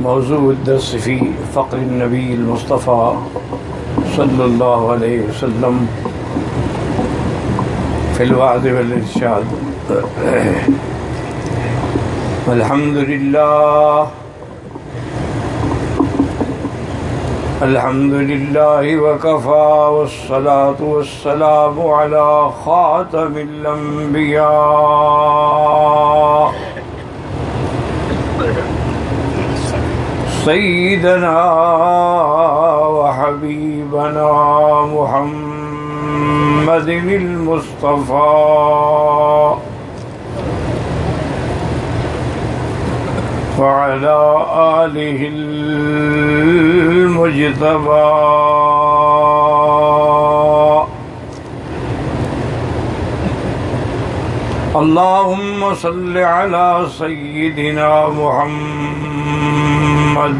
موضوع الدرس في فقر النبي المصطفى صلى الله عليه وسلم في الوعظ والإرشاد. الحمد لله وكفى والصلاة والسلام على خاتم الأنبياء سيدنا وحبيبنا محمد المصطفى وعلى آله المجتبى. اللهم صل على سيدنا محمد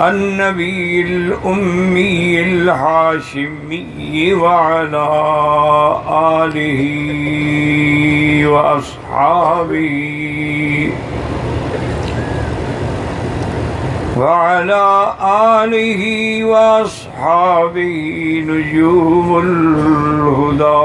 النبي الأمي الهاشمي وعلى آله وأصحابه نجوم الهدى.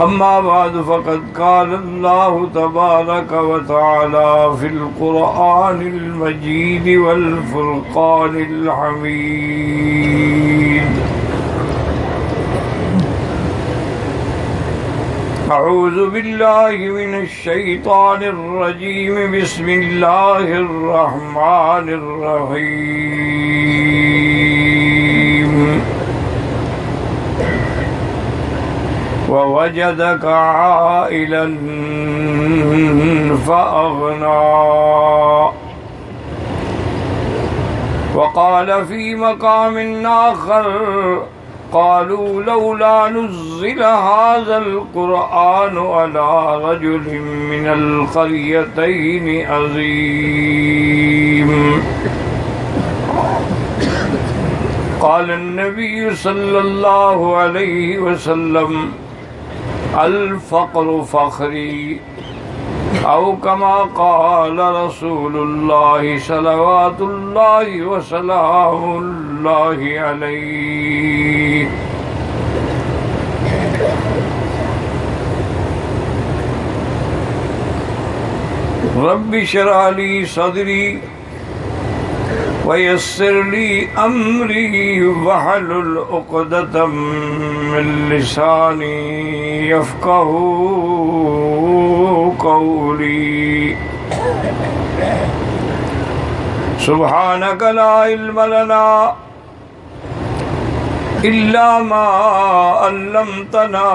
أما بعد فقد قال الله تبارك وتعالى في القرآن المجيد والفرقان الحميد: أعوذ بالله من الشيطان الرجيم. بسم الله الرحمن الرحيم. ووجدك عائلا فأغنى. وقال في مقام آخر: قالوا لولا نزل هذا القرآن على رجل من القريتين عظيم. قال النبي صلى الله عليه وسلم: الفقر فخري، أو كما قال رسول الله صلوات الله وسلام الله عليه. رب اشرح لي صدري ويسر لي أمري واحلل عقدة من لساني يفقهوا قولي. سبحانك لا علم لنا إلا ما علمتنا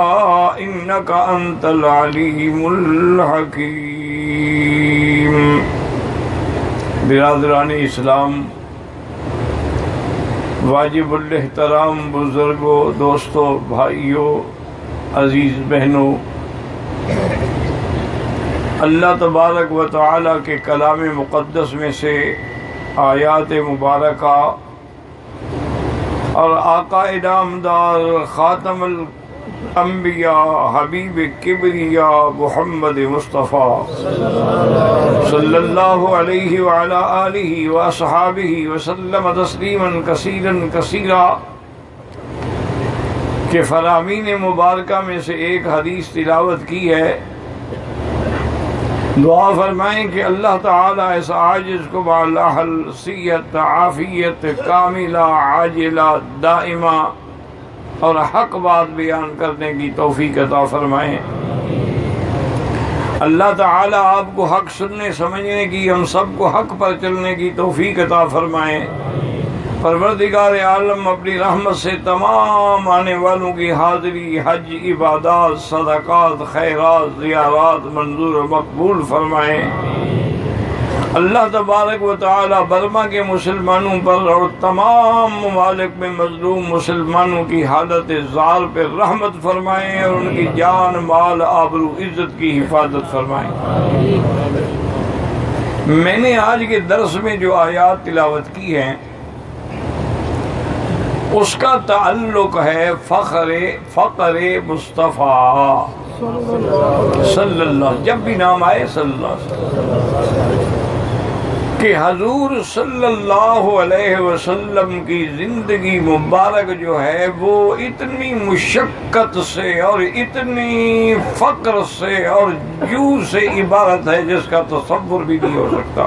إنك أنت العليم الحكيم. برادران اسلام، واجب الاحترام بزرگوں، دوستوں، بھائیوں، عزیز بہنوں، اللہ تبارک و تعالی کے کلام مقدس میں سے آیات مبارکہ اور آقا انعامدار خاتم الانبیاء حبیب کبریاء محمد مصطفیٰ صلی اللہ علیہ وعلا آلہ واصحابہ وسلم تسلیما کثیرا کثیرا کہ فرامین مبارکہ میں سے ایک حدیث تلاوت کی ہے. دعا فرمائیں کہ اللہ تعالیٰ اس عاجز کو بالاحل صحت عافیت کاملہ عاجلہ دائمہ اور حق بات بیان کرنے کی توفیق عطا فرمائیں. اللہ تعالیٰ آپ کو حق سننے سمجھنے کی، ہم سب کو حق پر چلنے کی توفیق عطا فرمائیں. پروردگار عالم اپنی رحمت سے تمام آنے والوں کی حاضری، حج، عبادات، صدقات، خیرات، زیارات منظور و مقبول فرمائیں. اللہ تبارک و تعالی برما کے مسلمانوں پر اور تمام ممالک میں مظلوم مسلمانوں کی حالت زار پہ رحمت فرمائیں اور ان کی جان، مال، آبرو، عزت کی حفاظت فرمائیں. میں نے آج کے درس میں جو آیات تلاوت کی ہیں اس کا تعلق ہے فقر مصطفیٰ صلی اللہ، جب بھی نام آئے صلی اللہ علیہ وسلم، کہ حضور صلی اللہ علیہ وسلم کی زندگی مبارک جو ہے وہ اتنی مشقت سے اور اتنی فقر سے اور جو سے عبارت ہے جس کا تصور بھی نہیں ہو سکتا۔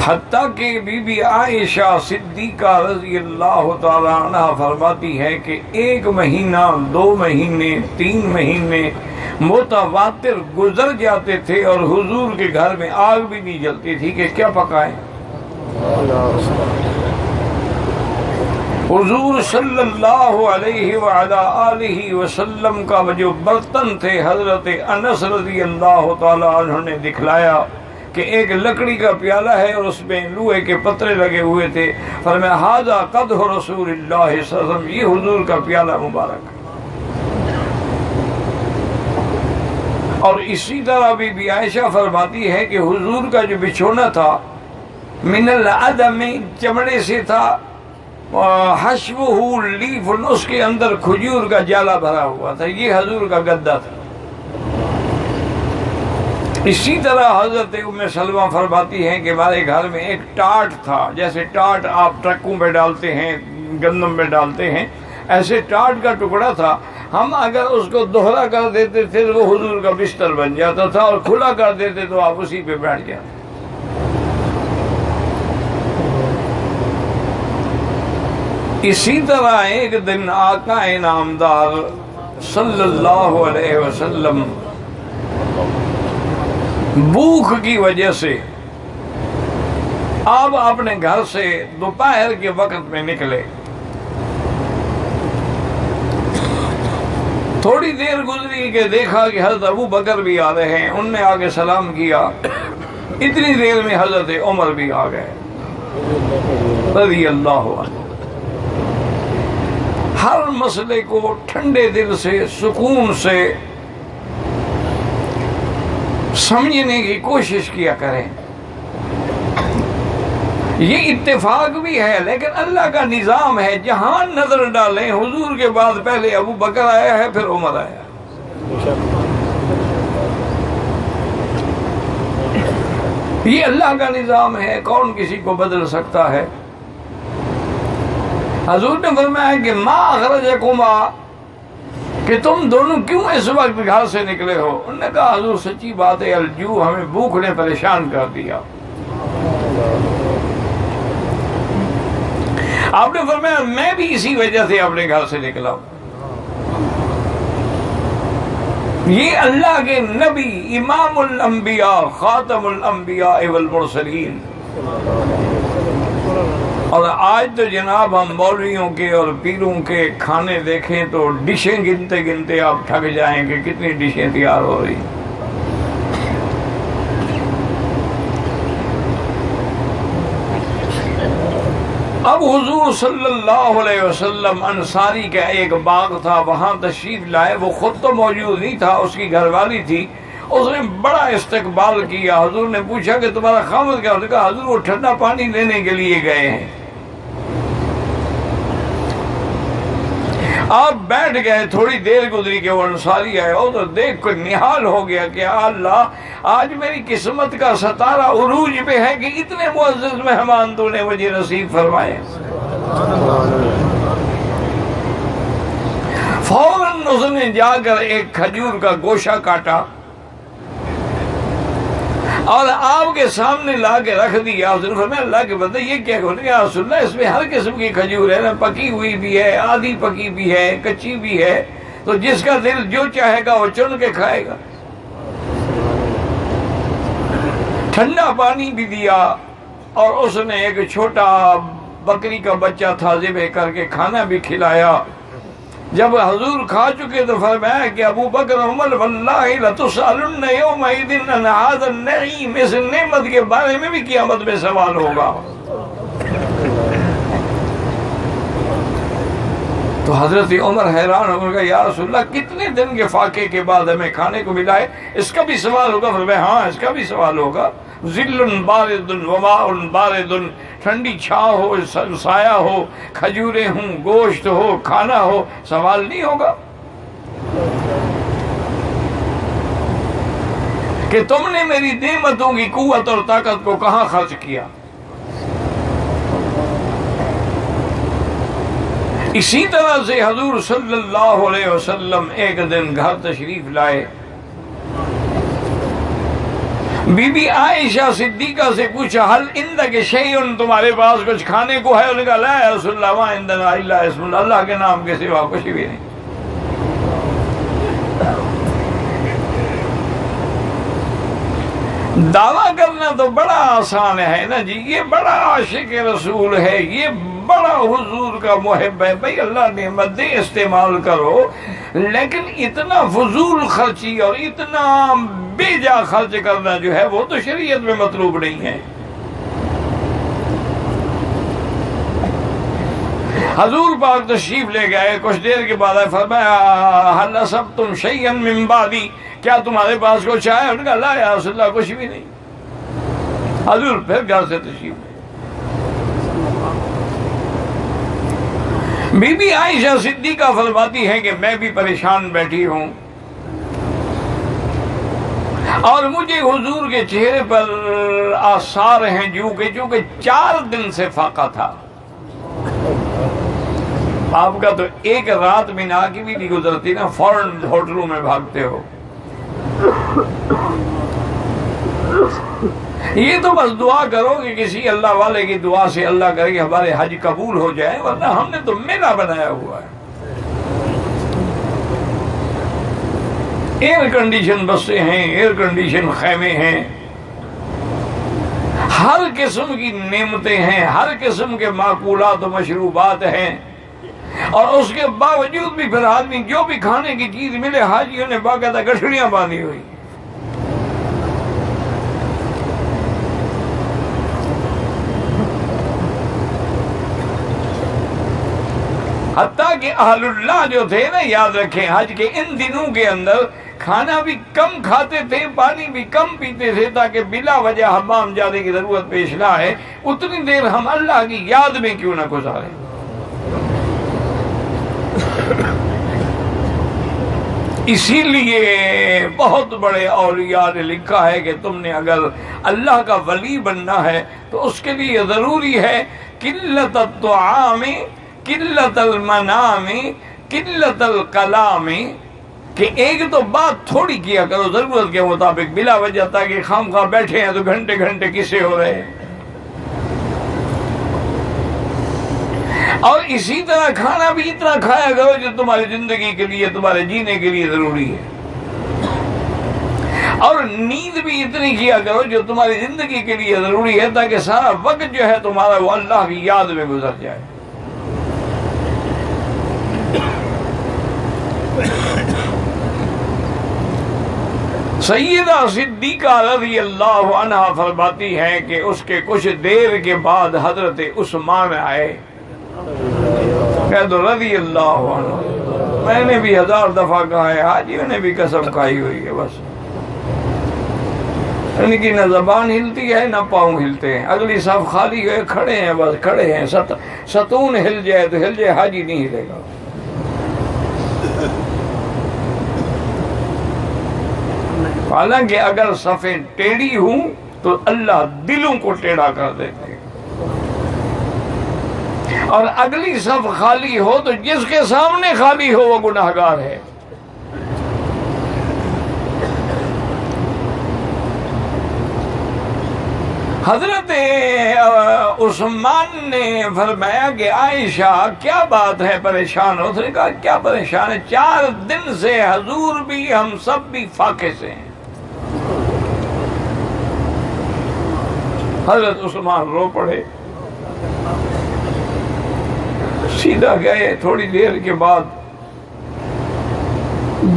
حتیٰ کہ بی بی عائشہ صدیقہ رضی اللہ تعالیٰ عنہ فرماتی ہے کہ 1 مہینہ 2 مہینے 3 مہینے متواتر گزر جاتے تھے اور حضور کے گھر میں آگ بھی نہیں جلتی تھی کہ کیا پکائیں۔ حضور صلی اللہ علیہ وآلہ وسلم کا جو برتن تھے حضرت انس رضی اللہ تعالیٰ عنہ نے دکھلایا کہ ایک لکڑی کا پیالہ ہے اور اس میں لوہے کے پترے لگے ہوئے تھے، فرمایا ھذا قدح رسول اللہ صلی اللہ علیہ وسلم، یہ حضور کا پیالہ مبارک۔ اور اسی طرح بی عائشہ فرماتی ہے کہ حضور کا جو بچھونا تھا من العدم، چمڑے سے تھا، حشوہ لیف، اس کے اندر کھجور کا جالا بھرا ہوا تھا، یہ حضور کا گدا تھا۔ اسی طرح حضرت ام سلمہ فرماتی ہیں کہ ہمارے گھر میں ایک ٹاٹ تھا، جیسے ٹاٹ آپ ٹرکوں پہ ڈالتے ہیں، گندم پہ ڈالتے ہیں، ایسے ٹاٹ کا ٹکڑا تھا، ہم اگر اس کو دوہرا کر دیتے تھے تو وہ حضور کا بستر بن جاتا تھا، اور کھلا کر دیتے تو آپ اسی پہ بیٹھ جاتے۔ اسی طرح ایک دن آقا انعامدار صلی اللہ علیہ وسلم بھوک کی وجہ سے آپ اپنے گھر سے دوپہر کے وقت میں نکلے، تھوڑی دیر گزری کہ دیکھا کہ حضرت ابو بکر بھی آ رہے ہیں، ان نے آگے سلام کیا، اتنی دیر میں حضرت عمر بھی آ گئے رضی اللہ عنہ۔ ہر مسئلے کو ٹھنڈے دل سے سکون سے سمجھنے کی کوشش کیا کریں۔ یہ اتفاق بھی ہے لیکن اللہ کا نظام ہے، جہاں نظر ڈالیں حضور کے بعد پہلے ابو بکر آیا ہے پھر عمر آیا۔ یہ اللہ کا نظام ہے، کون کسی کو بدل سکتا ہے؟ حضور نے فرمایا کہ ما اخرجکما، کہ تم دونوں کیوں اس وقت گھر سے نکلے ہو؟ انہوں نے کہا حضور سچی بات ہے، الجوع، ہمیں بھوک نے پریشان کر دیا۔ آپ نے فرمایا میں بھی اسی وجہ سے اپنے گھر سے نکلا ہوں۔ یہ اللہ کے نبی، امام الانبیاء، خاتم الانبیاء والمرسلین۔ اور آج تو جناب ہم مولویوں کے اور پیروں کے کھانے دیکھیں تو ڈشیں گنتے گنتے آپ تھک جائیں کہ کتنی ڈشیں تیار ہو رہی۔ اب حضور صلی اللہ علیہ وسلم انصاری کا ایک باغ تھا، وہاں تشریف لائے، وہ خود تو موجود نہیں تھا، اس کی گھر والی تھی، اس نے بڑا استقبال کیا۔ حضور نے پوچھا کہ تمہارا خاوند کیا؟ کہا حضور وہ ٹھنڈا پانی لینے کے لیے گئے ہیں۔ آپ بیٹھ گئے، تھوڑی دیر گزری کہ وہ انصاری آئے، اور تو دیکھ کر نہال ہو گیا کہ اللہ آج میری قسمت کا ستارہ عروج پہ ہے کہ اتنے معزز مہمان تو نے مجھے نصیب فرمائے۔ فوراً اس نے جا کر ایک کھجور کا گوشہ کاٹا اور آپ کے سامنے لا کے رکھ دیا۔ اس نے فرمایا اللہ کے بندے یہ کیا کرتے ہیں؟ یا رسول اللہ اس میں ہر قسم کی کھجور ہے نا، پکی ہوئی بھی ہے، آدھی پکی بھی ہے، کچی بھی ہے، تو جس کا دل جو چاہے گا وہ چن کے کھائے گا۔ ٹھنڈا پانی بھی دیا اور اس نے ایک چھوٹا بکری کا بچہ تھا ذبح کر کے کھانا بھی کھلایا۔ جب حضور کھا چکے تو فرمایا کہ ابو بکر عمر واللہ لتسألن یومئذ عن ھذا النعیم، اس نعمت کے بارے میں بھی قیامت میں سوال ہوگا۔ تو حضرت عمر حیران ہو گئے، یا رسول اللہ کتنے دن کے فاقے کے بعد ہمیں کھانے کو ملا ہے، اس کا بھی سوال ہوگا؟ فرمایا ہاں اس کا بھی سوال ہوگا۔ ذل بارد وماء بارد، ٹھنڈی چھاؤں ہو، سایہ ہو، کھجوریں ہوں، گوشت ہو، کھانا ہو، سوال نہیں ہوگا کہ تم نے میری نعمتوں کی قوت اور طاقت کو کہاں خرچ کیا۔ اسی طرح سے حضور صلی اللہ علیہ وسلم ایک دن گھر تشریف لائے، بی بی عائشہ صدیقہ سے پوچھا حل عندک شیء، تمہارے پاس کچھ کھانے کو ہے؟ انہوں نے کہا لا یا رسول اللہ ما عندنا الا اسم اللہ، اللہ کے نام کے سوا کچھ بھی نہیں۔ دعویٰ کرنا تو بڑا آسان ہے نا جی، یہ بڑا عاشق رسول ہے، یہ بڑا حضور کا محب ہے، بھئی اللہ نعمت دے استعمال کرو، لیکن اتنا فضول خرچی اور اتنا بے جا خرچ کرنا جو ہے وہ تو شریعت میں مطلوب نہیں ہے۔ حضور پاک تشریف لے گئے، کچھ دیر کے بعد فرمایا حل اصبتم شیئا من بعدی، کیا تمہارے پاس کچھ آیا؟ انہوں نے کہا لا یا رسول اللہ کچھ بھی نہیں۔ حضور پھر گھر سے تشریف لے، بی بی عائشہ صدیقہ فرماتی ہیں کہ میں بھی پریشان بیٹھی ہوں اور مجھے حضور کے چہرے پر آثار ہیں چونکہ 4 دن سے فاقہ تھا۔ آپ کا تو ایک رات مینا کی بھی نہیں گزرتی نا، فوراً ہوٹلوں میں بھاگتے ہو۔ یہ تو بس دعا کرو کہ کسی اللہ والے کی دعا سے اللہ کرے کہ ہمارے حج قبول ہو جائے، ورنہ ہم نے تو میلہ بنایا ہوا ہے۔ ایئر کنڈیشن بسیں ہیں، ایئر کنڈیشن خیمے ہیں، ہر قسم کی نعمتیں ہیں، ہر قسم کے معقولات و مشروبات ہیں، اور اس کے باوجود بھی پھر آدمی جو بھی کھانے کی چیز ملے حاجیوں نے باقاعدہ گٹھڑیاں باندھی ہوئی۔ حتیٰ کہ اہل اللہ جو تھے نا، یاد رکھیں حج کے ان دنوں کے اندر کھانا بھی کم کھاتے تھے، پانی بھی کم پیتے تھے، تاکہ بلا وجہ حمام جانے کی ضرورت پیش نہ آئے۔ اتنی دیر ہم اللہ کی یاد میں کیوں نہ گزاریں۔ اسی لیے بہت بڑے اولیاء نے لکھا ہے کہ تم نے اگر اللہ کا ولی بننا ہے تو اس کے لیے ضروری ہے قلت الطعام، قلت المنام، قلت الکلام، کہ ایک تو بات تھوڑی کیا کرو ضرورت کے مطابق بلا وجہ، تاکہ خواہ بیٹھے ہیں تو گھنٹے گھنٹے کسے ہو رہے ہیں۔ اور اسی طرح کھانا بھی اتنا کھایا کرو جو تمہاری زندگی کے لیے، تمہارے جینے کے لیے ضروری ہے، اور نیند بھی اتنی کیا کرو جو تمہاری زندگی کے لیے ضروری ہے، تاکہ سارا وقت جو ہے تمہارا وہ اللہ کی یاد میں گزر جائے۔ سیدہ صدیقہ رضی اللہ عنہ فرماتی ہیں کہ اس کے کچھ دیر کے بعد حضرت عثمان آئے۔ کہہ دو رضی اللہ عنہ، میں نے بھی 1000 دفعہ کہا ہے، حاجیوں نے بھی قسم کھائی ہوئی ہے، بس ان کی نہ زبان ہلتی ہے نہ پاؤں ہلتے ہیں، اگلی صف خالی ہوئے کھڑے ہیں، بس کھڑے ہیں، ستون ہل جائے تو ہل جائے، حاجی نہیں ہلے گا۔ حالانکہ اگر صفیں ٹیڑھی ہوں تو اللہ دلوں کو ٹیڑھا کر دیتے ہیں، اور اگلی صف خالی ہو تو جس کے سامنے خالی ہو وہ گناہگار ہے۔ حضرت عثمان نے فرمایا کہ عائشہ کیا بات ہے، پریشان ہو؟ اس نے کہا کیا پریشان ہے، 4 دن سے حضور بھی ہم سب بھی فاقے سے ہیں۔ حضرت عثمان رو پڑے، سیدھا گئے۔ تھوڑی دیر کے بعد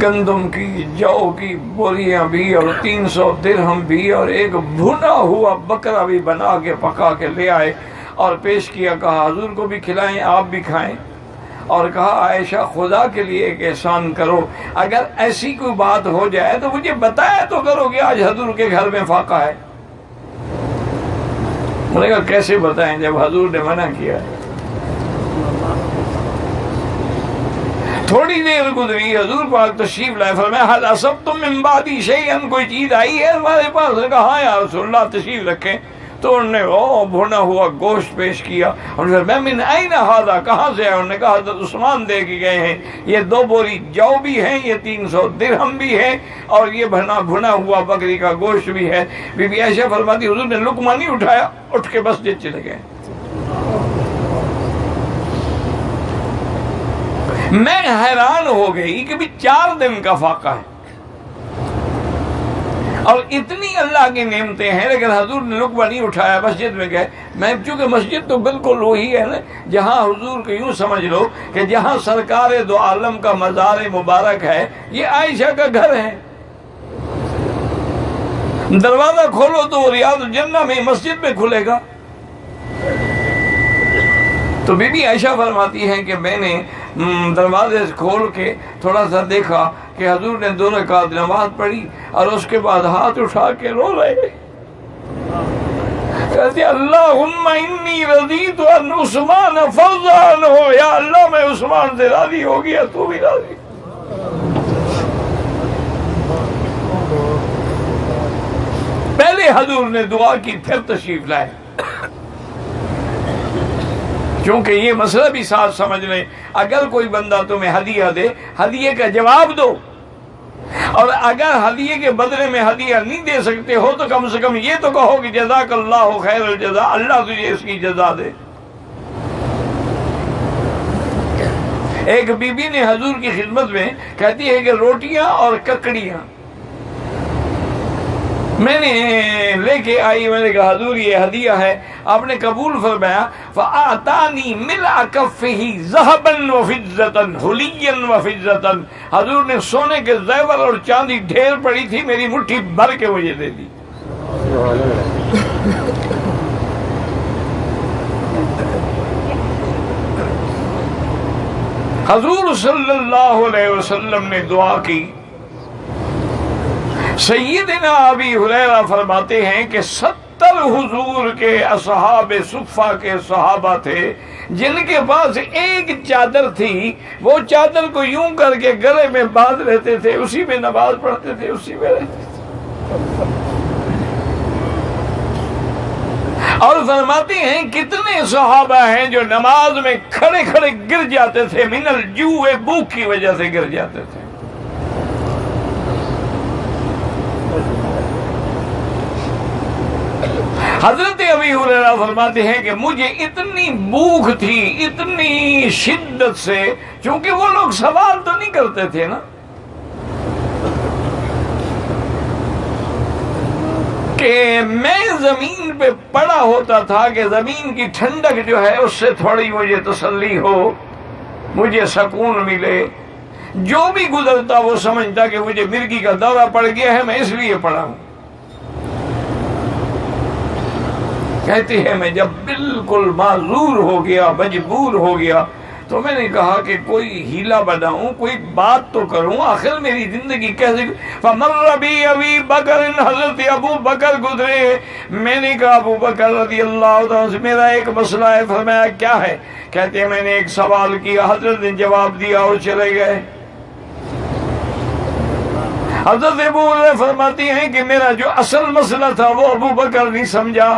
گندم کی، جو کی بوریاں بھی اور 300 درہم بھی اور ایک بھنا ہوا بکرا بھی بنا کے پکا کے لے آئے اور پیش کیا، کہا حضور کو بھی کھلائیں، آپ بھی کھائیں، اور کہا عائشہ خدا کے لیے ایک احسان کرو، اگر ایسی کوئی بات ہو جائے تو مجھے بتایا تو کرو کہ آج حضور کے گھر میں فاقہ ہے۔ انہوں نے کہا کیسے بتائیں جب حضور نے منع کیا؟ تھوڑی دیر گزری، حضور پاک تشریف لائے، فرمایا حل اصبتم من بعدی شیئا، کوئی چیز آئی ہے ہمارے پاس؟ نے کہا ہاں یا رسول اللہ تشریف رکھیں۔ تو انہوں نے بھنا ہوا گوشت پیش کیا، اور میں من این ھذا، کہاں سے ہے؟ انہوں نے کہا حضرت عثمان دے کے گئے ہیں، یہ 2 بوری جو بھی ہیں، یہ 300 درہم بھی ہیں، اور یہ بھنا ہوا بکری کا گوشت بھی ہے۔ بی بی عائشہ فرماتی حضور نے لقمہ نہیں اٹھایا، اٹھ کے مسجد چلے گئے۔ میں حیران ہو گئی کہ بھی 4 دن کا فاقہ ہے اور اتنی اللہ کی نعمتیں ہیں، لیکن حضور نے لقمہ نہیں اٹھایا، مسجد میں گئے۔ میں چونکہ مسجد تو بالکل وہی ہے نا جہاں حضور کو یوں سمجھ لو کہ جہاں سرکار دو عالم کا مزار مبارک ہے، یہ عائشہ کا گھر ہے۔ دروازہ کھولو تو ریاض الجنہ میں مسجد میں کھلے گا۔ تو بی بی عائشہ فرماتی ہیں کہ میں نے دروازے کھول کے تھوڑا سا دیکھا کہ حضور نے 2 رکعت نماز پڑھی اور اس کے بعد ہاتھ اٹھا کے رو رہے، کہتے اللہم انی رضیت ان عثمان فضا عنہ، یا اللہ میں عثمان سے راضی ہو گیا، تو بھی راضی۔ پہلے حضور نے دعا کی، پھر تشریف لائے، کیونکہ یہ مسئلہ بھی ساتھ سمجھ لیں۔ اگر کوئی بندہ تمہیں ہدیہ دے، ہدیے کا جواب دو، اور اگر ہدیے کے بدلے میں ہدیہ نہیں دے سکتے ہو تو کم سے کم یہ تو کہو کہ جزاک اللہ خیر الجزا، اللہ تجھے اس کی جزا دے۔ ایک بی بی نے حضور کی خدمت میں کہتی ہے کہ روٹیاں اور ککڑیاں میں نے لے کے آئی، میں نے کہا حضور یہ ہدیہ ہے، آپ نے قبول فرمایا۔ فَآتَانِي مِلْءَ كَفِّهِ ذَهَبًا وَفِضَّةً حُلِيًّا وَفِضَّةً، حضور نے سونے کے زیور اور چاندی ڈھیر پڑی تھی، میری مٹھی بھر کے مجھے دے دی۔ حضور صلی اللہ علیہ وسلم نے دعا کی۔ سیدنا ابی ہریرہ فرماتے ہیں کہ 70 حضور کے اصحاب صفہ کے صحابہ تھے جن کے پاس ایک چادر تھی، وہ چادر کو یوں کر کے گلے میں باندھ لیتے تھے، اسی میں نماز پڑھتے تھے، اسی میں رہتے تھے۔ اور فرماتے ہیں کتنے صحابہ ہیں جو نماز میں کھڑے کھڑے گر جاتے تھے، من الجوع، بھوک کی وجہ سے گر جاتے تھے۔ حضرت ابی ہریرہ فرماتے ہیں کہ مجھے اتنی بھوک تھی، اتنی شدت سے، چونکہ وہ لوگ سوال تو نہیں کرتے تھے نا، کہ میں زمین پہ پڑا ہوتا تھا کہ زمین کی ٹھنڈک جو ہے اس سے تھوڑی مجھے تسلی ہو، مجھے سکون ملے۔ جو بھی گزرتا وہ سمجھتا کہ مجھے مرگی کا دورہ پڑ گیا ہے، میں اس لیے پڑا ہوں۔ کہتے ہیں میں جب بالکل معذور ہو گیا، مجبور ہو گیا، تو میں نے کہا کہ کوئی ہیلا بناؤں، کوئی بات تو کروں، آخر میری زندگی کیسے۔ فمر بی ابی بکر، حضرت ابو بکر گزرے، میں نے کہا ابو بکر رضی اللہ عنہ سے میرا ایک مسئلہ ہے۔ فرمایا کیا ہے؟ کہتے ہیں میں نے ایک سوال کیا، حضرت نے جواب دیا اور چلے گئے۔ حضرت ابو ہریرہ فرماتی ہیں کہ میرا جو اصل مسئلہ تھا وہ ابو بکر نہیں سمجھا۔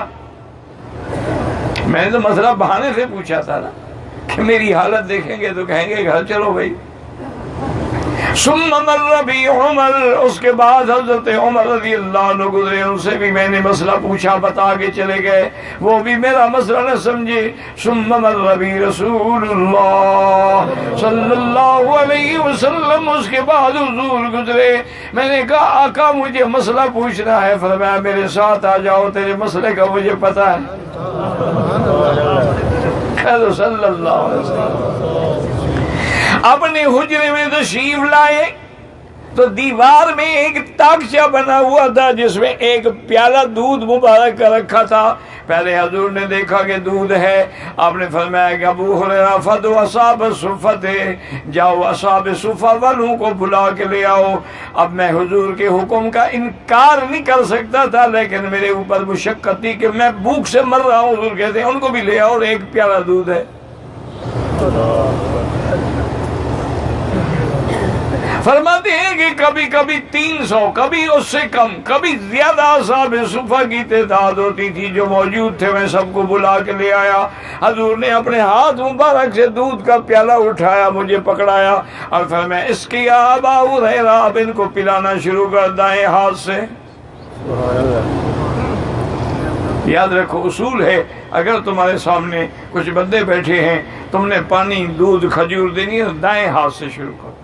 میں نے تو مسئلہ بہانے سے پوچھا تھا نا کہ میری حالت دیکھیں گے تو کہیں گے گھر چلو بھائی۔ ثم مر بی عمر، اس کے بعد حضرت عمر رضی اللہ عنہ گزرے، ان سے بھی میں نے مسئلہ پوچھا، بتا کے چلے گئے، وہ بھی میرا مسئلہ نہ سمجھے۔ ثم مر بی رسول اللہ صلی اللہ علیہ وسلم، اس کے بعد حضور گزرے، میں نے کہا آقا مجھے مسئلہ پوچھنا ہے۔ فرمایا میرے ساتھ آ جاؤ، تیرے مسئلے کا مجھے پتہ ہے۔ صلی اللہ علیہ وسلم اپنے حجرے میں تشریف لائے، تو دیوار میں ایک تاکچہ بنا ہوا تھا جس میں ایک پیالہ دودھ مبارک کا رکھا تھا. پہلے حضور نے دیکھا کہ دودھ ہے، آپ نے فرمایا کہ ابو ہریرہ فدعوا اصحاب الصفہ، جاؤ اصحاب صفہ والوں کو بلا کے لے آؤ. اب میں حضور کے حکم کا انکار نہیں کر سکتا تھا، لیکن میرے اوپر مشقت تھی کہ میں بھوک سے مر رہا ہوں. حضور کہتے ہیں ان کو بھی لے آؤ، اور ایک پیالہ دودھ ہے. فرماتے ہیں کہ کبھی کبھی 300، کبھی اس سے کم، کبھی زیادہ اصحاب صفہ کی تعداد ہوتی تھی جو موجود تھے. میں سب کو بلا کے لے آیا. حضور نے اپنے ہاتھ مبارک سے دودھ کا پیالہ اٹھایا، مجھے پکڑایا اور فرمایا اس کی ابا ہریرہ، اب ان کو پلانا شروع کر دائیں ہاتھ سے. یاد رکھو اصول ہے، اگر تمہارے سامنے کچھ بندے بیٹھے ہیں، تم نے پانی، دودھ، کھجور دینی ہے، دائیں ہاتھ سے شروع کرو.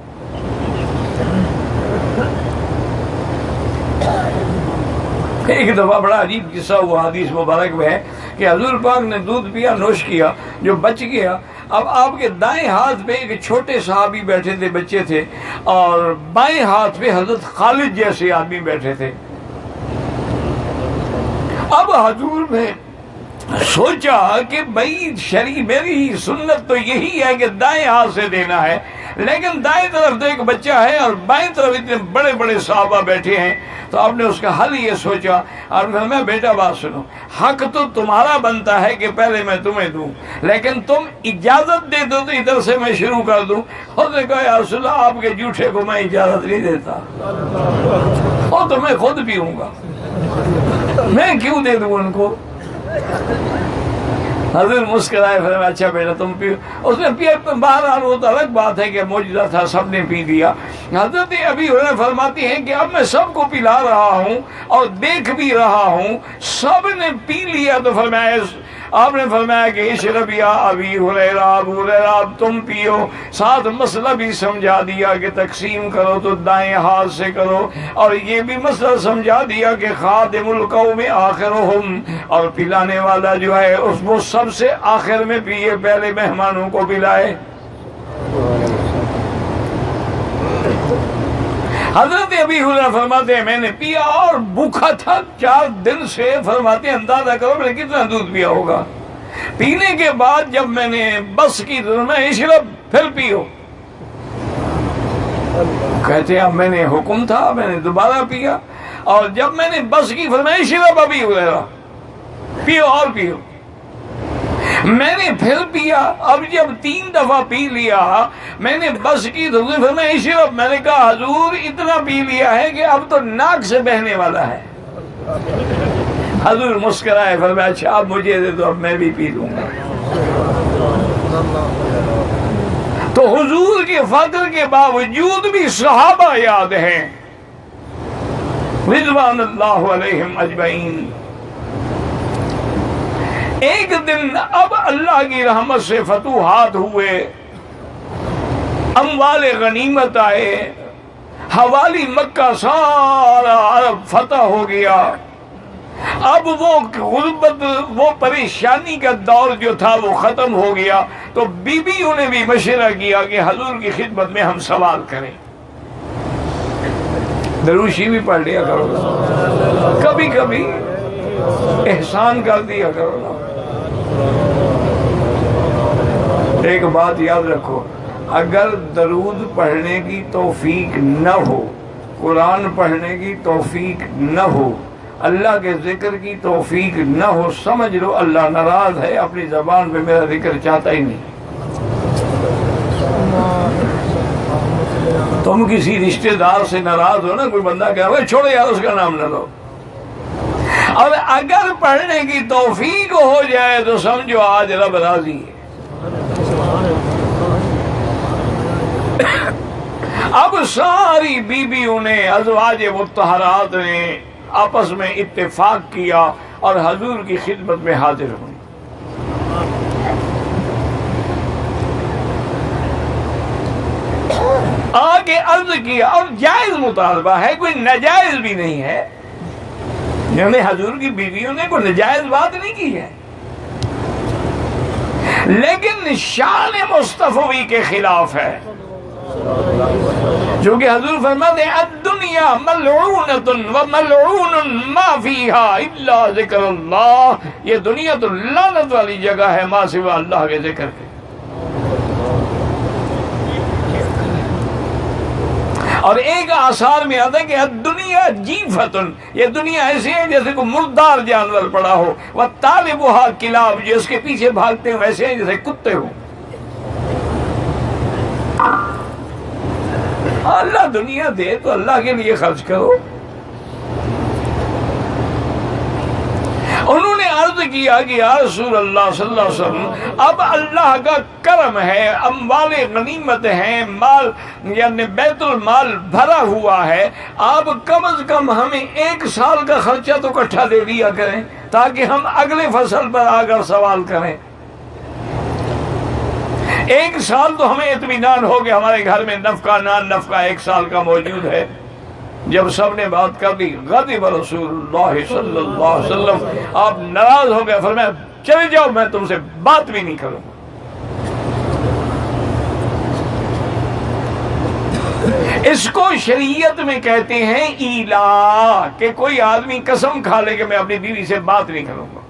ایک دفعہ بڑا عجیب قصہ ہوا حدیث مبارک میں ہے کہ حضور پاک نے دودھ پیا، نوش کیا، جو بچ گیا. اب آپ کے دائیں ہاتھ پہ ایک چھوٹے صحابی بیٹھے تھے، بچے تھے، اور بائیں ہاتھ پہ حضرت خالد جیسے آدمی بیٹھے تھے. اب حضور نے سوچا کہ بھائی میری سنت تو یہی ہے کہ دائیں ہاتھ سے دینا ہے، لیکن دائیں طرف تو ایک بچہ ہے اور بائیں طرف اتنے بڑے بڑے صحابہ بیٹھے ہیں. تو آپ نے اس کا حل یہ سوچا اور میں بیٹا بات سنو، حق تو تمہارا بنتا ہے کہ پہلے میں تمہیں دوں، لیکن تم اجازت دے دو تو ادھر سے میں شروع کر دوں. اور نے کہا یا رسول اللہ آپ کے جھوٹے کو میں اجازت نہیں دیتا، اور تو میں خود پیوں گا، میں کیوں دے دوں ان کو. حضرت مسکرائے، فرمایا اچھا بیٹا تم پیو. اس نے پیا. بہرحال وہ تو الگ بات ہے کہ معجزہ تھا، سب نے پی لیا. حضرت ابی ہریرہ فرماتی ہیں کہ اب میں سب کو پلا رہا ہوں اور دیکھ بھی رہا ہوں، سب نے پی لیا. تو فرمایا، آپ نے فرمایا کہ اشرب یا ابی ہریرہ، ابو ہریرہ اب تم پیو. ساتھ مسئلہ بھی سمجھا دیا کہ تقسیم کرو تو دائیں ہاتھ سے کرو، اور یہ بھی مسئلہ سمجھا دیا کہ خادم القوم آخرہم، اور پلانے والا جو ہے اس وہ سب سے آخر میں پیے، پہلے مہمانوں کو پلائے. حضرت ابی ہریرہ فرماتے ہیں میں نے پیا اور بھوکا تھا 4 دن سے. فرماتے ہیں اندازہ کرو میں نے کتنا دودھ پیا ہوگا. پینے کے بعد جب میں نے بس کی تو میں اشرب، پھر پیو. کہتے ہیں اب میں نے حکم تھا، میں نے دوبارہ پیا، اور جب میں نے بس کی فرمایا اشرب ابی ہریرہ، پیو اور پیو. میں نے پھر پیا. اب جب 3 دفعہ پی لیا میں نے بس کی تو میں اشرب، میں نے کہا حضور اتنا پی لیا ہے کہ اب تو ناک سے بہنے والا ہے. حضور مسکرائے، فرمایا اچھا اب مجھے دے دو، اب میں بھی پی لوں گا. تو حضور کے فضل کے باوجود بھی صحابہ یاد ہیں رضوان اللہ علیہم اجمعین. ایک دن اب اللہ کی رحمت سے فتوحات ہوئے، اموال غنیمت آئے، حوالی مکہ سارا عرب فتح ہو گیا. اب وہ غربت، وہ پریشانی کا دور جو تھا وہ ختم ہو گیا. تو بیویوں نے بھی مشورہ کیا کہ حضور کی خدمت میں ہم سوال کریں. دروشی بھی پڑھ لیا کرو، کبھی کبھی احسان کر دیا کرو. ایک بات یاد رکھو، اگر درود پڑھنے کی توفیق نہ ہو، قرآن پڑھنے کی توفیق نہ ہو، اللہ کے ذکر کی توفیق نہ ہو، سمجھ لو اللہ ناراض ہے، اپنی زبان پہ میرا ذکر چاہتا ہی نہیں. تم کسی رشتہ دار سے ناراض ہو نا، کوئی بندہ کہے چھوڑو یار اس کا نام نہ لو، اور اگر پڑھنے کی توفیق ہو جائے تو سمجھو آج رب راضی ہے. اب ساری بیویوں نے، ازواج مطہرات نے آپس میں اتفاق کیا اور حضور کی خدمت میں حاضر ہوئی. آگے عرض کیا، اور جائز مطالبہ ہے، کوئی ناجائز بھی نہیں ہے. یعنی حضور کی بیویوں نے کوئی ناجائز بات نہیں کی ہے، لیکن شان مصطفی کے خلاف ہے. جو کہ حضور فرماتے ہیں الدنیا ملعونۃ وملعون ما فیہا الا ذکر اللہ، یہ دنیا تو لعنت والی جگہ ہے ما سوا اللہ کے ذکر کے۔ اور ایک آثار میں آتا ہے کہ الدنیا جیفتن، یہ دنیا ایسی ہے جیسے کوئی مردار جانور پڑا ہو، وطالبها کلاب، جو اس کے پیچھے بھاگتے ہیں ویسے ہیں جیسے کتے ہوں۔ اللہ دنیا دے تو اللہ کے لیے خرچ کرو۔ انہوں نے عرض کیا کہ یا رسول اللہ صلی اللہ علیہ وسلم، اب اللہ کا کرم ہے، اموال غنیمت ہیں، مال یعنی بیت المال بھرا ہوا ہے، آپ کم از کم ہمیں 1 سال کا خرچہ تو اکٹھا دے دیا کریں تاکہ ہم اگلے فصل پر آ کر سوال کریں۔ 1 سال تو ہمیں اطمینان ہو کہ ہمارے گھر میں نفقہ نان نفقہ 1 سال کا موجود ہے۔ جب سب نے بات کر دی، غضب رسول اللہ صلی اللہ علیہ وسلم، آپ ناراض ہو گئے، فرمایا چلے جاؤ، میں تم سے بات بھی نہیں کروں۔ اس کو شریعت میں کہتے ہیں ایلا، کہ کوئی آدمی قسم کھا لے کہ میں اپنی بیوی سے بات نہیں کروں گا۔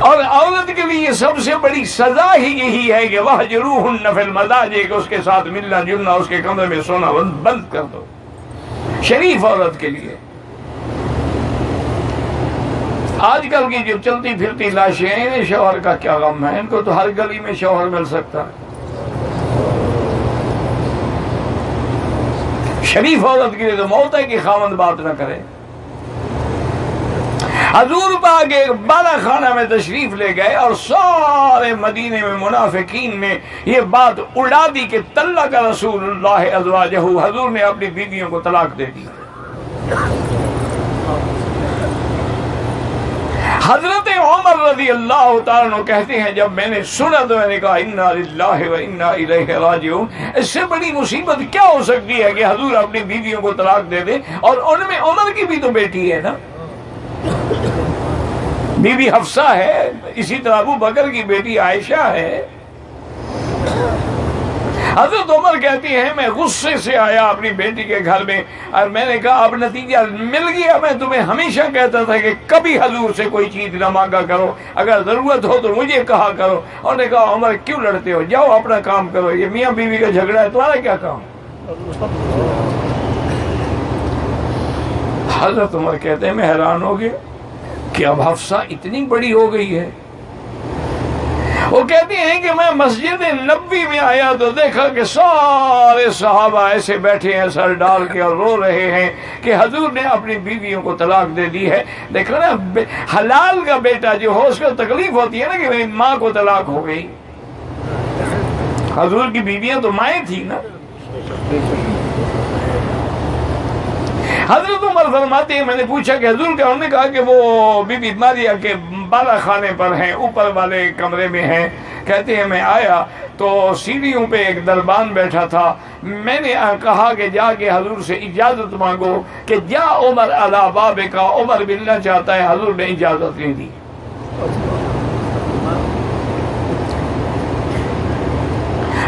اور عورت کے لیے سب سے بڑی سزا ہی یہی ہے کہ وَاهْجُرُوهُنَّ فِي الْمَضَاجِعِ، کہ اس کے ساتھ ملنا جلنا، اس کے کمرے میں سونا بند کر دو۔ شریف عورت کے لیے۔ آج کل کی جو چلتی پھرتی لاشیں ہیں، شوہر کا کیا غم ہے، ان کو تو ہر گلی میں شوہر مل سکتا ہے۔ شریف عورت کے لیے تو موت ہے کہ خاوند بات نہ کرے۔ حضور پاک ایک بالا خانہ میں تشریف لے گئے اور سارے مدینے میں منافقین نے یہ بات اڑا دی کہ طلق رسول اللہ ازواجہ، حضور نے اپنی بیویوں کو طلاق دے دی۔ حضرت عمر رضی اللہ تعالیٰ عنہ کہتے ہیں جب میں نے سنا تو میں نے کہا انا للہ و انا الیہ راجعون، اس سے بڑی مصیبت کیا ہو سکتی ہے کہ حضور اپنی بیویوں کو طلاق دے دے، اور ان میں عمر کی بھی تو بیٹی ہے نا، بی بی حفصہ ہے، اسی طرح ابو بکر کی بیٹی عائشہ ہے۔ حضرت عمر کہتی ہیں میں غصے سے آیا اپنی بیٹی کے گھر میں، اور میں نے کہا اب نتیجہ مل گیا، میں تمہیں ہمیشہ کہتا تھا کہ کبھی حضور سے کوئی چیز نہ مانگا کرو، اگر ضرورت ہو تو مجھے کہا کرو۔ اور نے کہا عمر کیوں لڑتے ہو، جاؤ اپنا کام کرو، یہ میاں بیوی کا جھگڑا ہے، تمہارا کیا کام۔ حضرت عمر کہتے ہیں میں حیران ہو گیا کہ اب حفصہ اتنی بڑی ہو گئی ہے۔ وہ کہتی ہیں کہ میں مسجد نبوی میں آیا تو دیکھا کہ سارے صحابہ ایسے بیٹھے ہیں سر ڈال کے اور رو رہے ہیں کہ حضور نے اپنی بیویوں کو طلاق دے دی ہے۔ دیکھو نا، حلال کا بیٹا جو ہو اس کو تکلیف ہوتی ہے نا کہ میری ماں کو طلاق ہو گئی۔ حضور کی بیویاں تو مائیں تھی نا۔ حضرت عمر فرماتے ہیں میں نے پوچھا کہ حضور کیا، انہوں نے کہا کہ وہ بی بی ماریہ کے بالا خانے پر ہیں، اوپر والے کمرے میں ہیں۔ کہتے ہیں میں آیا تو سیڑھیوں پہ ایک دربان بیٹھا تھا، میں نے کہا کہ جا کے حضور سے اجازت مانگو کہ جا عمر علی بابک، عمر ملنا چاہتا ہے، حضور نے اجازت نہیں دی۔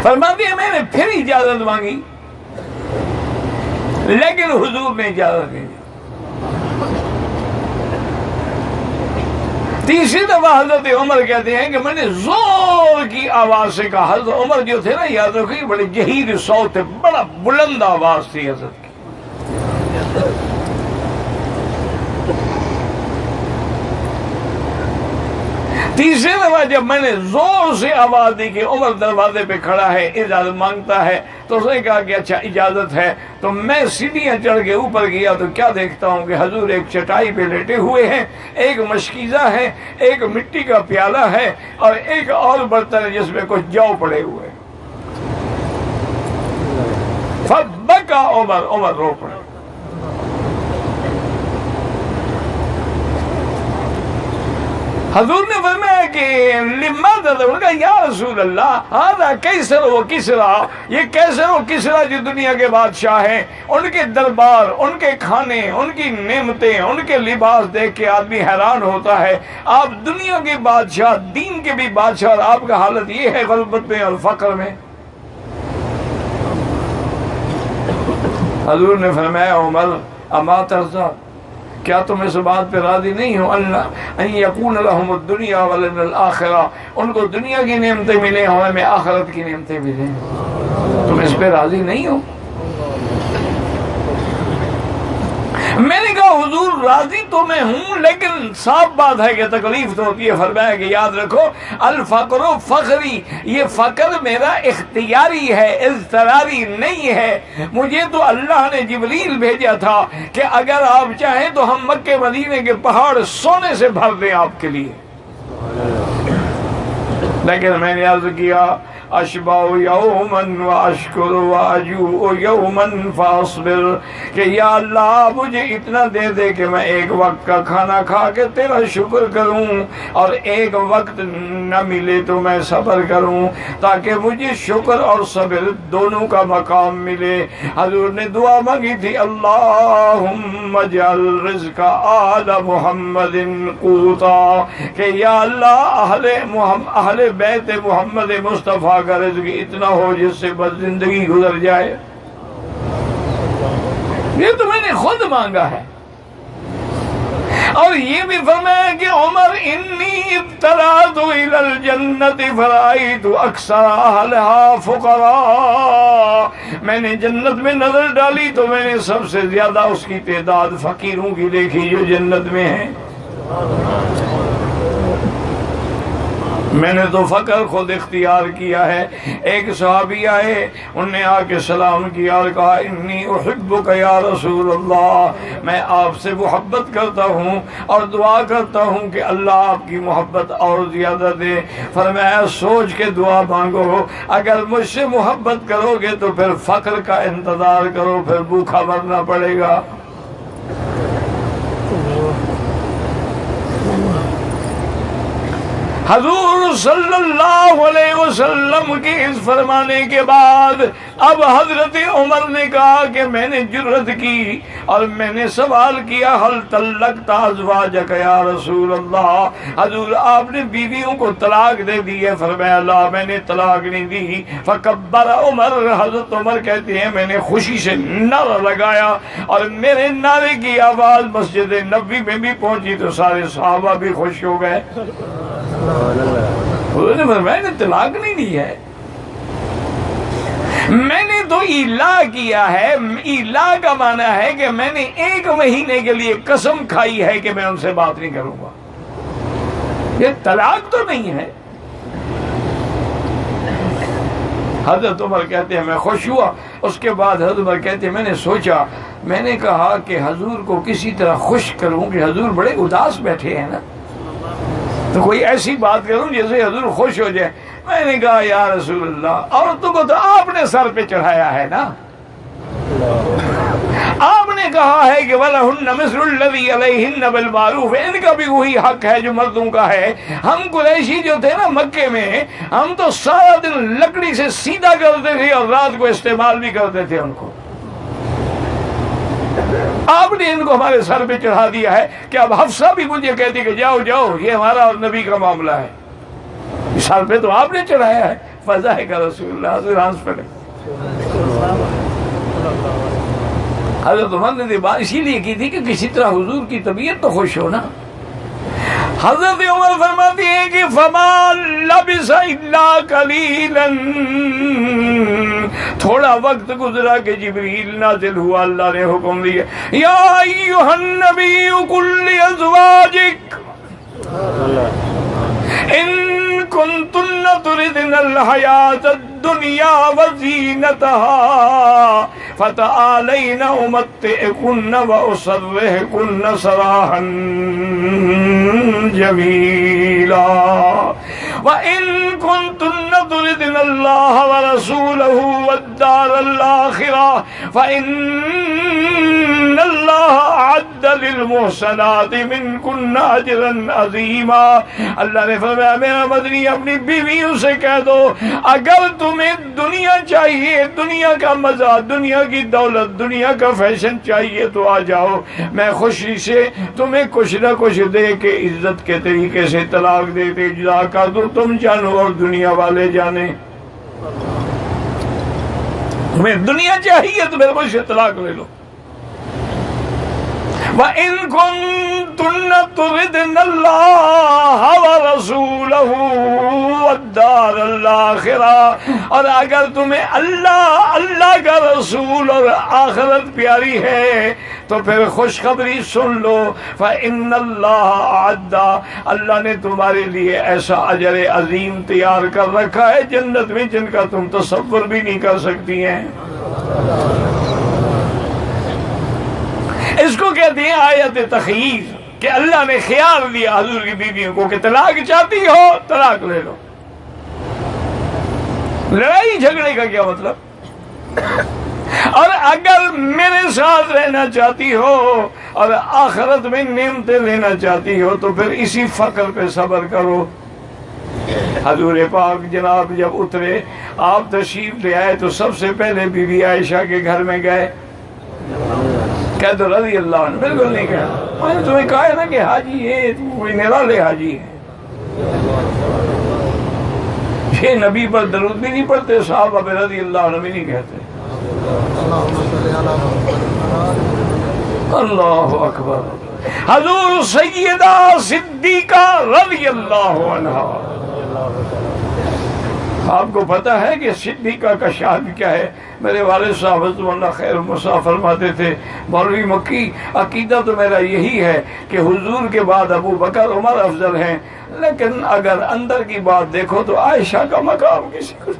فرماتے ہیں میں نے پھر اجازت مانگی لیکن حضور نے اجازت نہیں دی۔ تیسری دفعہ حضرت عمر کہتے ہیں کہ میں نے زور کی آواز سے کہا، حضرت عمر جو تھے نا یاد رکھیے بڑے جہیر صوت تھے، بڑا بلند آواز تھی حضرت کی۔ تیسرے دفعہ جب میں نے زور سے آواز دی کہ عمر دروازے پہ کھڑا ہے اجازت مانگتا ہے، تو اس نے کہا کہ اچھا اجازت ہے، تو میں سیڑھیاں چڑھ کے اوپر گیا تو کیا دیکھتا ہوں کہ حضور ایک چٹائی پہ لیٹے ہوئے ہیں، ایک مشکیزہ ہے، ایک مٹی کا پیالہ ہے، اور ایک اور برتن ہے جس میں کچھ جو پڑے ہوئے۔ فبکا عمر رو پڑے۔ حضور نے فرمایا کہ لماذا، کہا یا رسول اللہ ھذا کیسر و کسریٰ، یہ کیسر و کسریٰ جو دنیا کے بادشاہ ہیں، ان کے دربار، ان کے کھانے، ان کی نعمتیں، ان کے لباس دیکھ کے آدمی حیران ہوتا ہے۔ آپ دنیا کے بادشاہ، دین کے بھی بادشاہ، اور آپ کا حالت یہ ہے غربت میں اور فقر میں۔ حضور نے فرمایا عمر اما ترضا، کیا تم اس بات پہ راضی نہیں ہو اللہ ان یکون لہم الدنیا ولنا الآخرہ، ان کو دنیا کی نعمتیں ملیں اور ہمیں آخرت کی نعمتیں ملیں، تم اس پہ راضی نہیں ہو؟ میں نے کہا حضور راضی تو میں ہوں، لیکن صاف بات ہے کہ تکلیف تو ہوتی ہے۔ فرمایا کہ یاد رکھو الفقر فخری، یہ فقر میرا اختیاری ہے، اضطراری نہیں ہے۔ مجھے تو اللہ نے جبریل بھیجا تھا کہ اگر آپ چاہیں تو ہم مکے مدینے کے پہاڑ سونے سے بھر دیں آپ کے لیے، لیکن میں نے عرض کیا اشبع یوما واشکر واجوع یوما فاصبر، کہ یا اللہ مجھے اتنا دے دے کہ میں ایک وقت کا کھانا کھا کے تیرا شکر کروں، اور ایک وقت نہ ملے تو میں صبر کروں، تاکہ مجھے شکر اور صبر دونوں کا مقام ملے۔ حضور نے دعا مانگی تھی اللہم اجعل رزق آل محمد قوتا، کہ یا اللہ اہل بیت محمد مصطفیٰ کا رزق اتنا ہو جس سے بس زندگی گزر جائے۔ یہ تو میں نے خود مانگا ہے۔ اور یہ بھی فرمایا کہ عمر انی اطلعت الی الجنت فرأیت اکثر اہلہا فقراء، میں نے جنت میں نظر ڈالی تو میں نے سب سے زیادہ اس کی تعداد فقیروں کی دیکھی جو جنت میں ہیں۔ میں نے تو فقر خود اختیار کیا ہے۔ ایک صحابی آئے، انہوں نے آ کے سلام کیا اور کہا انی احبک یا رسول اللہ، میں آپ سے محبت کرتا ہوں اور دعا کرتا ہوں کہ اللہ آپ کی محبت اور زیادہ دے۔ فرمایا سوچ کے دعا مانگو، اگر مجھ سے محبت کرو گے تو پھر فقر کا انتظار کرو، پھر بھوکا مرنا پڑے گا۔ حضور صلی اللہ علیہ وسلم کے اس فرمانے کے بعد اب حضرت عمر نے کہا کہ میں نے جرأت کی اور میں نے سوال کیا حل طلقت ازواجک یا رسول اللہ، حضور آپ نے بیویوں کو طلاق دے دی ہے؟ فرمایا لا میں نے طلاق نہیں دی۔ فکبر عمر، حضرت عمر کہتے ہیں میں نے خوشی سے نعرہ لگایا اور میرے نعرے کی آواز مسجد نبوی میں بھی پہنچی تو سارے صحابہ بھی خوش ہو گئے۔ حضور نے فرمایا میں نے طلاق نہیں دی ہے، میں نے تو ایلا کیا ہے۔ ایلا کا معنی ہے کہ میں نے 1 مہینے کے لیے قسم کھائی ہے کہ میں ان سے بات نہیں کروں گا، یہ طلاق تو نہیں ہے۔ حضرت عمر کہتے ہیں میں خوش ہوا۔ اس کے بعد حضرت عمر کہتے ہیں میں نے سوچا، میں نے کہا کہ حضور کو کسی طرح خوش کروں کہ حضور بڑے اداس بیٹھے ہیں نا، تو کوئی ایسی بات کروں جیسے حضور خوش ہو جائے۔ میں نے کہا یا رسول اللہ عورتوں کو تو آپ نے سر پہ چڑھایا ہے نا، آپ نے کہا ہے کہ وَلَهُنَّ مِثْلُ الَّذِي عَلَيْهِنَّ بِالْمَعْرُوفِ، ان کا بھی وہی حق ہے جو مردوں کا ہے۔ ہم قریشی جو تھے نا مکے میں، ہم تو سارا دن لکڑی سے سیدھا کرتے تھے اور رات کو استعمال بھی کرتے تھے ان کو، آپ نے ان کو ہمارے سر پہ چڑھا دیا ہے کہ اب حفصہ بھی مجھے کہتی کہ جاؤ جاؤ یہ ہمارا اور نبی کا معاملہ ہے، سر پہ تو آپ نے چڑھایا ہے۔ فضائق رسول اللہ، حضور ہنس پڑے۔ حضرت عمر نے بات اسی لیے کی تھی کہ کسی طرح حضور کی طبیعت تو خوش ہو نا۔ حضرت عمر فرماتی ہے کہ فَمَا لَبِثَ إِلَّا قَلِيلًا، تھوڑا وقت گزرا کہ جبریل نازل ہوا، اللہ نے حکم دیا یا ایھا النبی قل لأزواجک ان کنتن تردن الحیاة الدنیا وزینتها فتعالین امتعکن واسرحکن سراحا جمیلا وَإِن كُنتُنَّ تُرِدْنَ اللَّهَ وَرَسُولَهُ وَالدَّارَ الْآخِرَةَ فَإِنَّ اللَّهَ أَعَدَّ لِلْمُحْسَنَاتِ مِنكُنَّ أَجْرًا عَظِيمًا۔ اللہ نے فرمایا میرا مدنی اپنی بیویوں سے کہہ دو اگر تمہیں دنیا چاہیے، دنیا کا مزہ، دنیا کی دولت، دنیا کا فیشن چاہیے تو آ جاؤ، میں خوشی سے تمہیں کچھ نہ کچھ دے کے عزت کے طریقے سے طلاق دے کے جدا کر دو، تم جانو اور دنیا والے جانے۔ تمہیں دنیا چاہیے تو پھر مجھ سے طلاق لے لو. وَإِن كُنتُنَّ تُرِدْنَ اللَّهَ وَرَسُولَهُ وَالدَّارَ الْآخِرَةَ، اور اگر تمہیں اللہ کا رسول اور آخرت پیاری ہے تو پھر خوشخبری سن لو. فَإِنَّ اللَّهَ أَعَدَّ، اللہ نے تمہارے لیے ایسا اجر عظیم تیار کر رکھا ہے جنت میں جن کا تم تصور بھی نہیں کر سکتی ہیں. اس کو کہتے ہیں آیت تخییر، کہ اللہ نے خیال دیا حضور کی بیویوں کو کہ طلاق چاہتی ہو طلاق لے لو. لڑائی جھگڑے کا کیا مطلب؟ اور اگر میرے ساتھ رہنا چاہتی ہو اور آخرت میں نعمتیں لینا چاہتی ہو تو پھر اسی فقر پہ صبر کرو. حضور پاک جناب جب اترے، آپ تشریف لے آئے تو سب سے پہلے بی بی عائشہ کے گھر میں گئے. کہہ دو رضی اللہ عنہ. بالکل نہیں کہا. میں نے تمہیں کہا ہے نا کہ حاجی یہ کوئی نرالے حاجی ہے، یہ نبی پر درود بھی نہیں پڑھتے، صحابہ پہ رضی اللہ عنہ بھی نہیں کہتے. اللہ اکبر. حضور سیدہ صدیقہ رضی اللہ عنہ. آپ کو پتہ ہے کہ صدیقہ کا شان کیا ہے؟ میرے والد صاحب حضرت اللہ خیر المصطفیٰ فرماتے تھے، مولوی مکی عقیدہ تو میرا یہی ہے کہ حضور کے بعد ابو بکر عمر افضل ہیں، لیکن اگر اندر کی بات دیکھو تو عائشہ کا مقام کسی کو.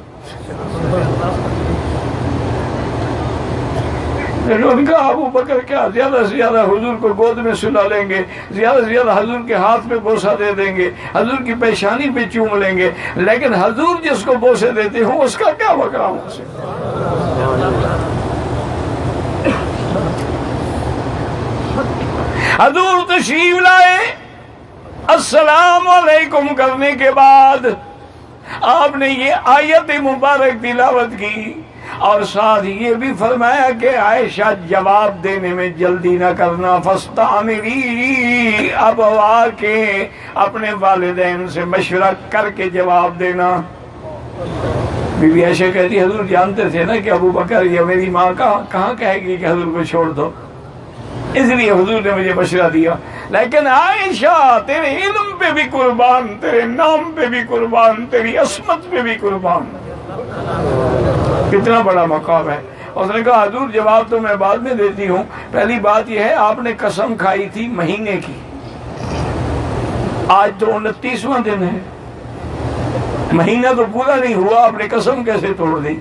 ان کا ابو بکر کیا زیادہ سے زیادہ حضور کو گود میں سلا لیں گے، زیادہ سے زیادہ حضور کے ہاتھ میں بوسہ دے دیں گے، حضور کی پیشانی پہ چوم لیں گے، لیکن حضور جس کو بوسے دیتے ہوں اس کا کیا مقام ہو سکتا؟ حضور تشریف لائے، السلام علیکم کرنے کے بعد آپ نے یہ آیت مبارک تلاوت کی اور ساتھ یہ بھی فرمایا کہ عائشہ جواب دینے میں جلدی نہ کرنا. فاستعمری، اب آ کے اپنے والدین سے مشورہ کر کے جواب دینا. بی بی عائشہ کہتی حضور جانتے تھے نا کہ ابو بکر یا میری ماں کہاں کہے گی کہ حضور کو چھوڑ دو، اس لیے حضور نے مجھے مشورہ دیا. لیکن عائشہ تیرے علم پہ بھی قربان، تیرے نام پہ بھی قربان، تیری عصمت پہ بھی قربان. کتنا بڑا مقام ہے. اس نے کہا حضور جواب تو میں بعد میں دیتی ہوں، پہلی بات یہ ہے آپ نے قسم کھائی تھی مہینے کی، آج تو 29واں دن ہے، مہینہ تو پورا نہیں ہوا، آپ نے قسم کیسے توڑ دی؟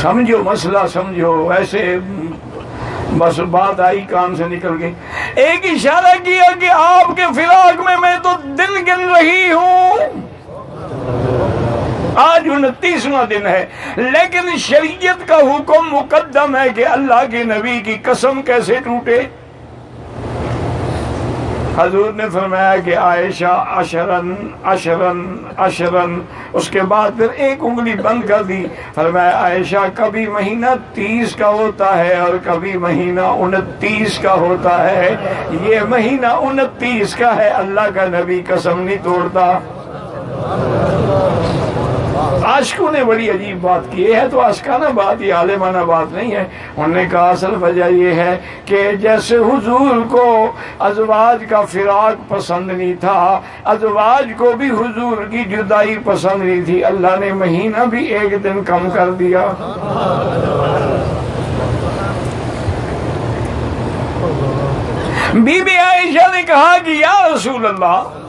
سمجھو مسئلہ سمجھو. ایسے بس بات آئی کان سے نکل گئی. ایک اشارہ کیا کہ آپ کے فراق میں تو دن گن رہی ہوں، آج 29واں دن ہے، لیکن شریعت کا حکم مقدم ہے کہ اللہ کے نبی کی قسم کیسے ٹوٹے. حضور نے فرمایا کہ عائشہ عشرن عشرن عشرن، اس کے بعد پھر ایک انگلی بند کر دی. فرمایا عائشہ کبھی مہینہ 30 کا ہوتا ہے اور کبھی مہینہ 29 کا ہوتا ہے، یہ مہینہ 29 کا ہے، اللہ کا نبی قسم نہیں توڑتا. عاشقوں نے بڑی عجیب بات کی ہے، تو عاشقانہ بات، یہ عالمانہ بات نہیں ہے. انہوں نے کہا اصل وجہ یہ ہے کہ جیسے حضور کو ازواج کا فراق پسند نہیں تھا، ازواج کو بھی حضور کی جدائی پسند نہیں تھی، اللہ نے مہینہ بھی ایک دن کم کر دیا. بی بی عائشہ نے کہا کہ یا رسول اللہ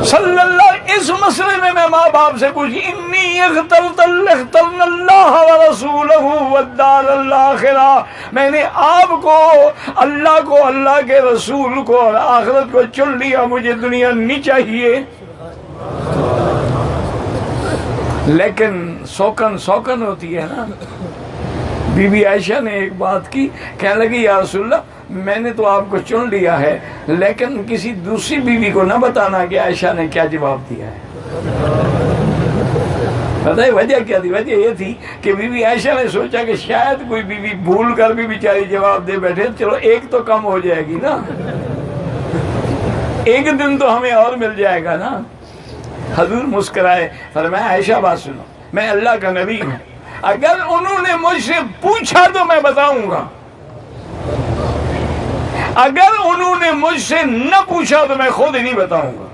صلی اللہ، اس مسئلے میں ماں باپ سے پوچھی، انی اخترن اللہ ورسولہ والدار الآخرہ، میں نے آپ کو، اللہ کے رسول کو اور آخرت کو چن لیا، مجھے دنیا نہیں چاہیے. لیکن سوکن ہوتی ہے نا. بی بی عائشہ نے ایک بات کی، کہنے لگی یا رسول اللہ میں نے تو آپ کو چن لیا ہے، لیکن کسی دوسری بیوی کو نہ بتانا کہ عائشہ نے کیا جواب دیا ہے. پتہ ہے وجہ کیا تھی؟ وجہ یہ تھی کہ بی بی عائشہ نے سوچا کہ شاید کوئی بیوی بھول کر بھی بیچاری جواب دے بیٹھے، چلو ایک تو کم ہو جائے گی نا، ایک دن تو ہمیں اور مل جائے گا نا. حضور مسکرائے، فرمایا عائشہ بات سنو، میں اللہ کا نبی ہوں، اگر انہوں نے مجھ سے پوچھا تو میں بتاؤں گا، اگر انہوں نے مجھ سے نہ پوچھا تو میں خود ہی نہیں بتاؤں گا۔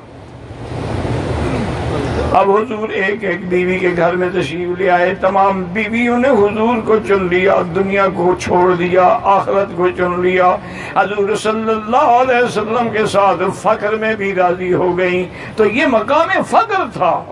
اب حضور ایک ایک بیوی کے گھر میں تشریف لے آئے، تمام بیویوں نے حضور کو چن لیا، دنیا کو چھوڑ دیا، آخرت کو چن لیا، حضور صلی اللہ علیہ وسلم کے ساتھ فقر میں بھی راضی ہو گئیں۔ تو یہ مقام فقر تھا۔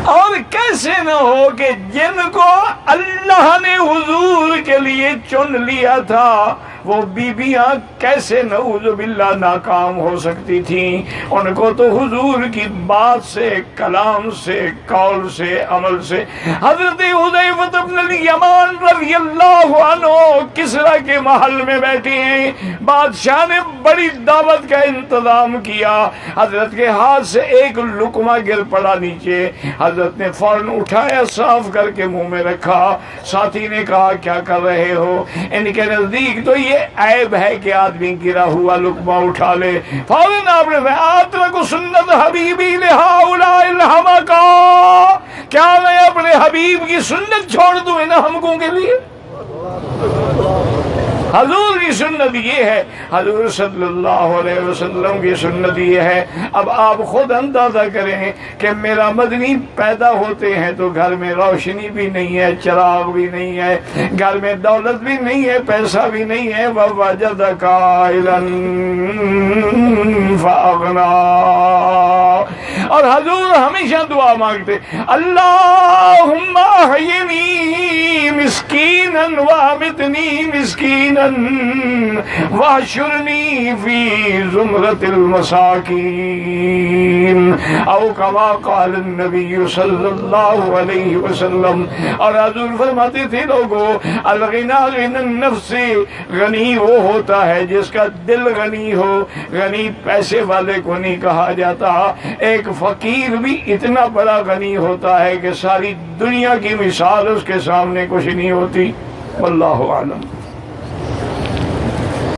اور کیسے نہ ہو کہ جن کو اللہ نے حضور کے لیے چن لیا تھا وہ بیویاں کیسے نعوذ باللہ ناکام ہو سکتی تھیں؟ ان کو تو حضور کی بات سے، کلام سے، قول سے، عمل سے۔ حضرت حذیفہ بن الیمان رضی اللہ عنہ کسریٰ کے محل میں بیٹھے ہیں، بادشاہ نے بڑی دعوت کا انتظام کیا، حضرت کے ہاتھ سے ایک لقمہ گر پڑا نیچے، حضرت نے فوراً اٹھایا، صاف کر کے منہ میں رکھا۔ ساتھی نے کہا کیا کر رہے ہو؟ ان کے نزدیک تو یہ عیب ہے کہ آدمی گرا ہوا لقمہ اٹھا لے۔ فوراً آپ نے اترک سنت حبیبی لہؤلاء الحمقا، کیا میں اپنے حبیب کی سنت چھوڑ دوں ان حمقوں کے لیے؟ حضور کی سنت یہ ہے، حضور صلی اللہ علیہ وسلم کی سنت یہ ہے۔ اب آپ خود اندازہ کریں کہ میرا مدنی پیدا ہوتے ہیں تو گھر میں روشنی بھی نہیں ہے، چراغ بھی نہیں ہے، گھر میں دولت بھی نہیں ہے، پیسہ بھی نہیں ہے، وَوَجَدَكَ عَائِلًا فَأَغْنَىٰ۔ اور حضور ہمیشہ دعا مانگتے، اللہم احیینی مسکینا وامتنی مسکینا واحشرنی فی زمرۃ المساکین، او کما قال النبی صلی اللہ علیہ وسلم۔ اور حضور فرماتے تھے لوگوں، الغنا غنی النفس، غنی وہ ہوتا ہے جس کا دل غنی ہو، غنی پیسے والے کو نہیں کہا جاتا۔ ایک فقیر بھی اتنا بڑا غنی ہوتا ہے کہ ساری دنیا کی مثال اس کے سامنے کچھ نہیں ہوتی۔ واللہ اعلم۔